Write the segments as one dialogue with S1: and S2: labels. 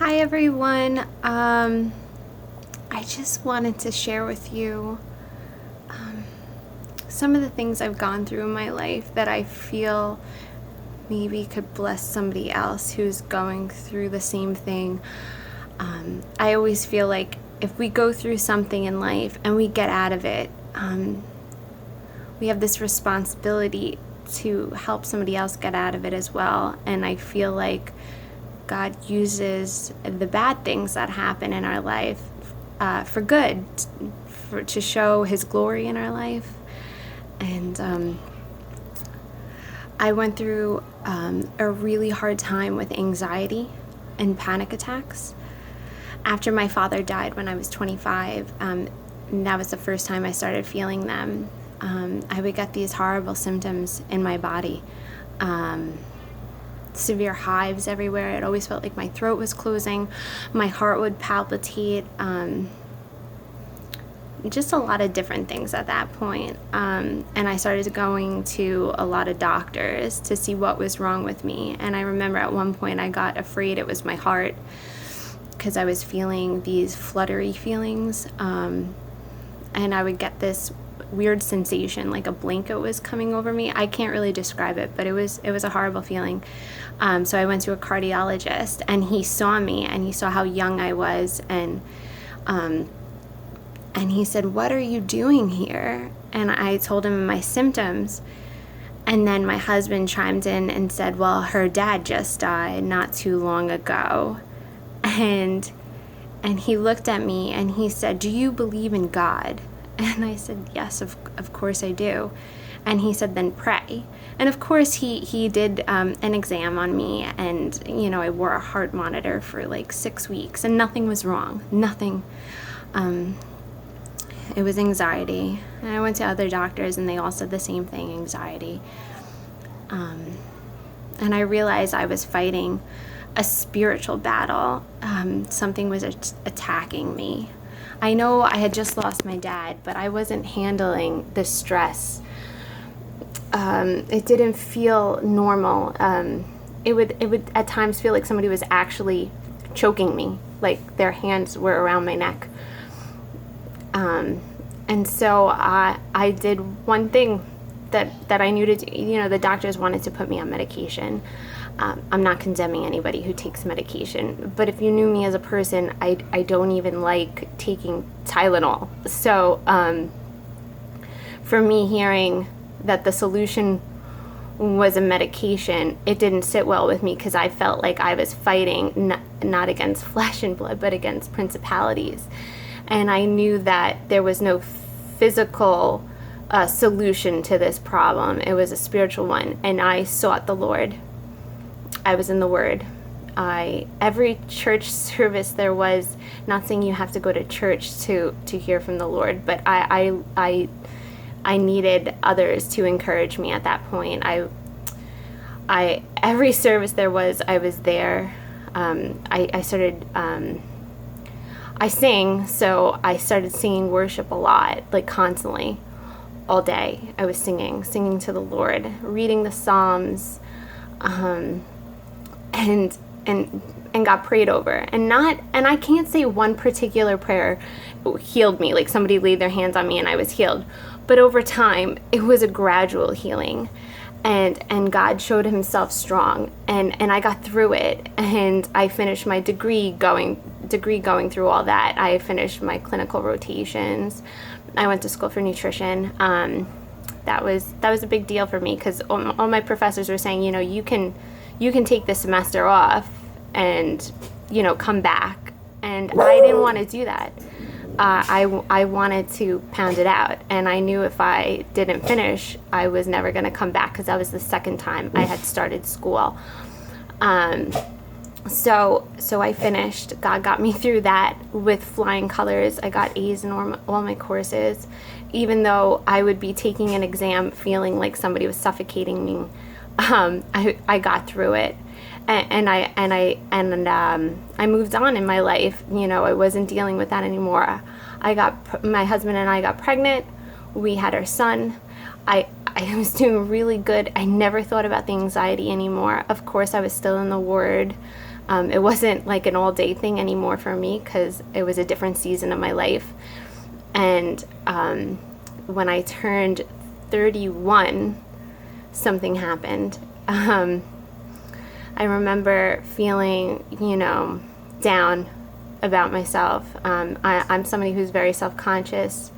S1: Hi everyone. I just wanted to share with you some of the things I've gone through in my life that I feel maybe could bless somebody else who's going through the same thing. I always feel like if we go through something in life and we get out of it, we have this responsibility to help somebody else get out of it as well. And I feel like God uses the bad things that happen in our life for good, to show His glory in our life. And I went through a really hard time with anxiety and panic attacks. After my father died when I was 25, and that was the first time I started feeling them. I would get these horrible symptoms in my body. Severe hives everywhere. It always felt like my throat was closing. My heart would palpitate. Just a lot of different things at that point. And I started going to a lot of doctors to see what was wrong with me. And I remember at one point I got afraid it was my heart because I was feeling these fluttery feelings. And I would get this weird sensation, like a blanket was coming over me. I can't really describe it, but it was a horrible feeling. So I went to a cardiologist, and he saw me, and he saw how young I was, and he said, "What are you doing here?" And I told him my symptoms, and then my husband chimed in and said, "Well, her dad just died not too long ago," and he looked at me and he said, "Do you believe in God?" And I said, "Yes, of course I do." And he said, "Then pray." And of course he did an exam on me, and I wore a heart monitor for like 6 weeks, and nothing was wrong. Nothing. It was anxiety. And I went to other doctors, and they all said the same thing, anxiety. And I realized I was fighting a spiritual battle. Something was attacking me. I know I had just lost my dad, but I wasn't handling the stress. It didn't feel normal. It would at times feel like somebody was actually choking me, like their hands were around my neck. And so I did one thing that I knew to do. The doctors wanted to put me on medication. I'm not condemning anybody who takes medication, but if you knew me as a person, I don't even like taking Tylenol. So for me, hearing that the solution was a medication, it didn't sit well with me, because I felt like I was fighting not against flesh and blood, but against principalities. And I knew that there was no physical solution to this problem. It was a spiritual one, and I sought the Lord. I was in the Word. Every church service there was, not saying you have to go to church to hear from the Lord, but I needed others to encourage me at that point. Every service there was, I was there. I started, I sing, so I started singing worship a lot, like constantly, all day. I was singing to the Lord, reading the Psalms, and got prayed over, and I can't say one particular prayer healed me, like somebody laid their hands on me and I was healed, but over time it was a gradual healing, and God showed Himself strong, and I got through it, and I finished my degree going through all that. I finished my clinical rotations. I went to school for nutrition. That was a big deal for me, because all my professors were saying, you can take this semester off and come back, and I didn't want to do that. I wanted to pound it out, and I knew if I didn't finish, I was never going to come back, because that was the second time I had started school. So I finished. God got me through that with flying colors. I got A's in all my courses, even though I would be taking an exam feeling like somebody was suffocating me. I got through it, and I moved on in my life. I wasn't dealing with that anymore. My husband and I got pregnant. We had our son. I was doing really good. I never thought about the anxiety anymore. Of course, I was still in the Word. It wasn't like an all-day thing anymore for me because it was a different season of my life. And when I turned 31, something happened. I remember feeling, down about myself. I'm somebody who's very self-conscious.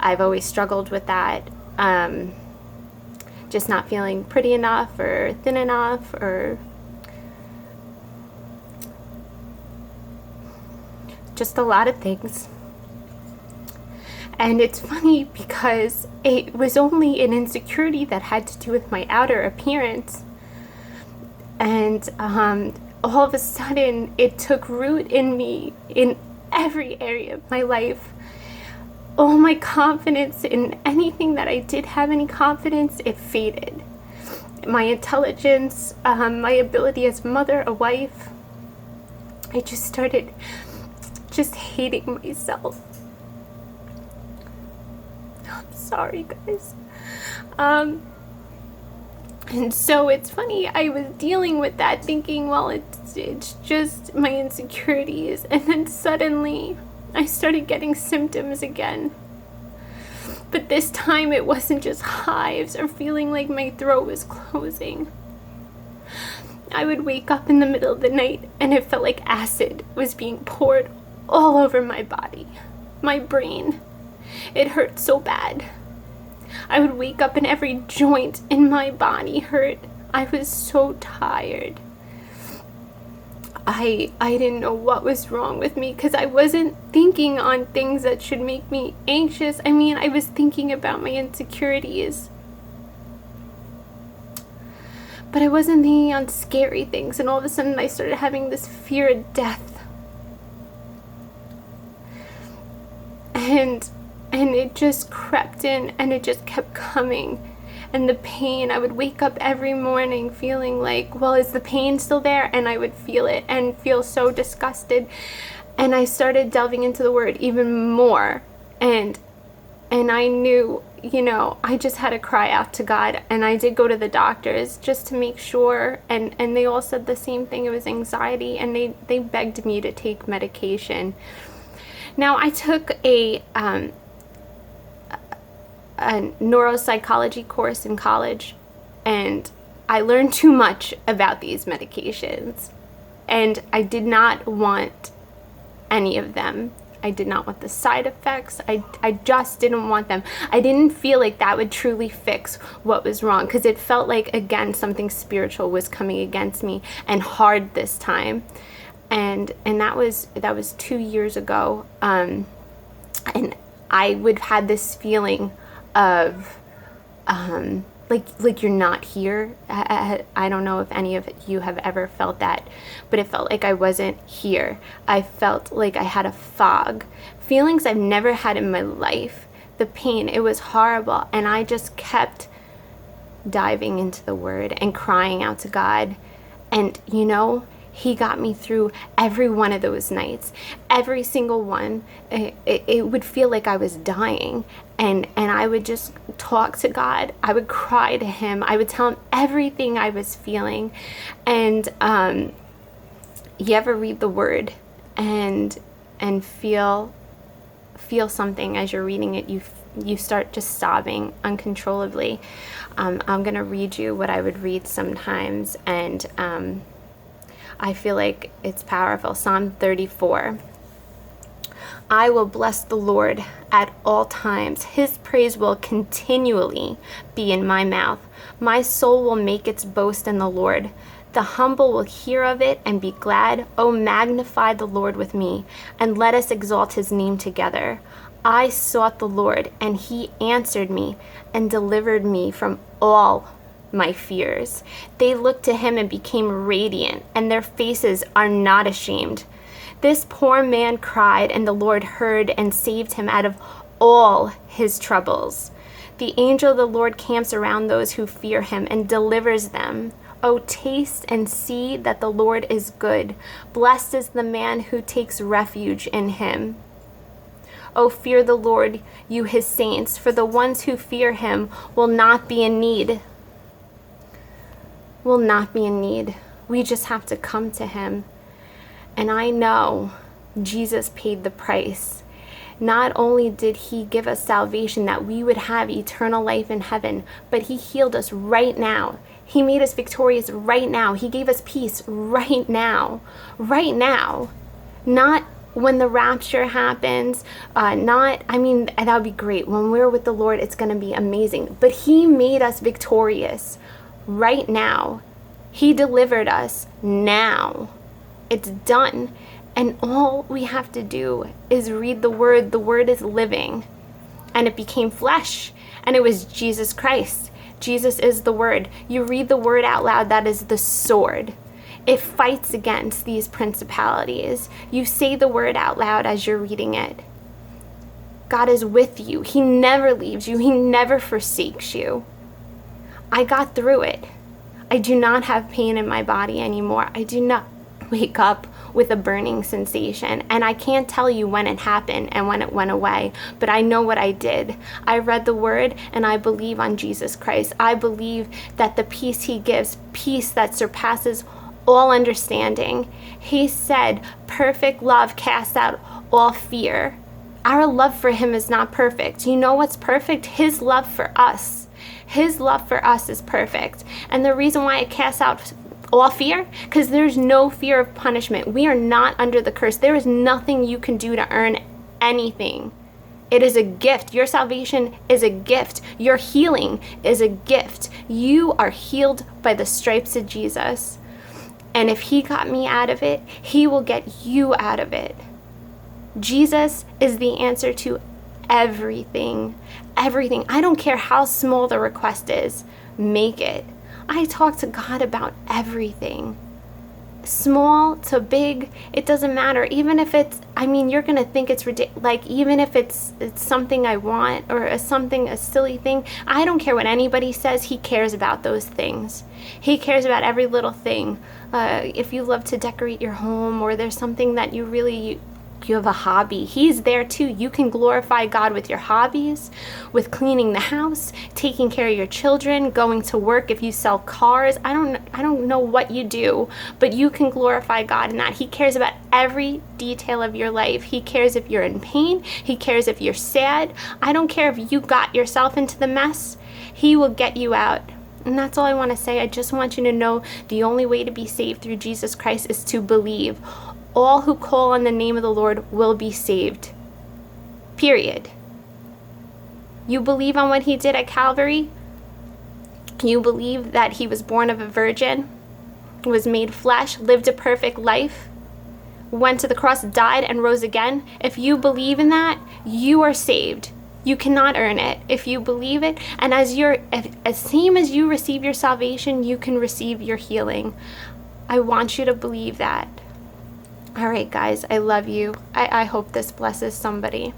S1: I've always struggled with that. Just not feeling pretty enough or thin enough, or just a lot of things. And it's funny because it was only an insecurity that had to do with my outer appearance. And all of a sudden, it took root in me in every area of my life. All my confidence in anything that I did have any confidence, it faded. My intelligence, my ability as a mother, a wife, I just started hating myself. I'm sorry, guys. And so it's funny, I was dealing with that thinking, well, it's just my insecurities. And then suddenly I started getting symptoms again. But this time it wasn't just hives or feeling like my throat was closing. I would wake up in the middle of the night and it felt like acid was being poured all over my body, my brain. It hurt so bad. I would wake up and every joint in my body hurt. I was so tired. I didn't know what was wrong with me because I wasn't thinking on things that should make me anxious. I mean, I was thinking about my insecurities. But I wasn't thinking on scary things, and all of a sudden I started having this fear of death. And it just crept in and it just kept coming. And the pain, I would wake up every morning feeling like, well, is the pain still there? And I would feel it and feel so disgusted. And I started delving into the word even more. And I knew, I just had to cry out to God. And I did go to the doctors just to make sure. And they all said the same thing. It was anxiety. And they begged me to take medication. Now, I took a neuropsychology course in college, and I learned too much about these medications, and I did not want any of them. I did not want the side effects. I just didn't want them. I didn't feel like that would truly fix what was wrong, because it felt like, again, something spiritual was coming against me, and hard this time. And that was 2 years ago. And I would have this feeling of like you're not here. I don't know if any of you have ever felt that, but it felt like I wasn't here. I felt like I had a fog. Feelings I've never had in my life. The pain, it was horrible. And I just kept diving into the word and crying out to God. And He got me through every one of those nights. Every single one. It would feel like I was dying. And I would just talk to God. I would cry to Him. I would tell Him everything I was feeling. And you ever read the Word and feel something as you're reading it? You start just sobbing uncontrollably. I'm going to read you what I would read sometimes. And I feel like it's powerful. Psalm 34. I will bless the Lord at all times. His praise will continually be in my mouth. My soul will make its boast in the Lord. The humble will hear of it and be glad. Oh, magnify the Lord with me, and let us exalt His name together. I sought the Lord, and He answered me and delivered me from all my fears. They looked to Him and became radiant, and their faces are not ashamed. This poor man cried, and the Lord heard and saved him out of all his troubles. The angel of the Lord camps around those who fear Him and delivers them. Oh, taste and see that the Lord is good. Blessed is the man who takes refuge in Him. Oh, fear the Lord, you His saints, for the ones who fear Him will not be in need. Will not be in need. We just have to come to Him. And I know Jesus paid the price. Not only did he give us salvation that we would have eternal life in heaven, but he healed us right now. He made us victorious right now. He gave us peace right now. Right now. Not when the rapture happens, that would be great. When we're with the Lord, it's going to be amazing. But he made us victorious right now. He delivered us now. It's done. And all we have to do is read the word. The word is living. And it became flesh. And it was Jesus Christ. Jesus is the word. You read the word out loud. That is the sword. It fights against these principalities. You say the word out loud as you're reading it. God is with you. He never leaves you. He never forsakes you. I got through it. I do not have pain in my body anymore. I do not wake up with a burning sensation. And I can't tell you when it happened and when it went away, but I know what I did. I read the word and I believe on Jesus Christ. I believe that the peace he gives, peace that surpasses all understanding. He said, perfect love casts out all fear. Our love for him is not perfect. You know what's perfect? His love for us. His love for us is perfect. And the reason why it casts out all fear, because there's no fear of punishment. We are not under the curse. There is nothing you can do to earn anything. It is a gift. Your salvation is a gift. Your healing is a gift. You are healed by the stripes of Jesus. And if he got me out of it, he will get you out of it. Jesus is the answer to everything. Everything. I don't care how small the request is. Make it. I talk to God about everything. Small to big, it doesn't matter. Even if it's, you're going to think it's ridiculous. Like, even if it's something I want or a silly thing, I don't care what anybody says. He cares about those things. He cares about every little thing. If you love to decorate your home, or there's something that you have a hobby, he's there too. You can glorify God with your hobbies, with cleaning the house, taking care of your children, going to work. If you sell cars, I don't know what you do, but you can glorify God in that. He cares about every detail of your life. He cares if you're in pain. He cares if you're sad. I don't care if you got yourself into the mess. He will get you out. And that's all I want to say. I just want you to know the only way to be saved through Jesus Christ is to believe. All who call on the name of the Lord will be saved. Period. You believe on what he did at Calvary? You believe that he was born of a virgin, was made flesh, lived a perfect life, went to the cross, died, and rose again? If you believe in that, you are saved. You cannot earn it. If you believe it, and as same as you receive your salvation, you can receive your healing. I want you to believe that. All right, guys, I love you. I hope this blesses somebody.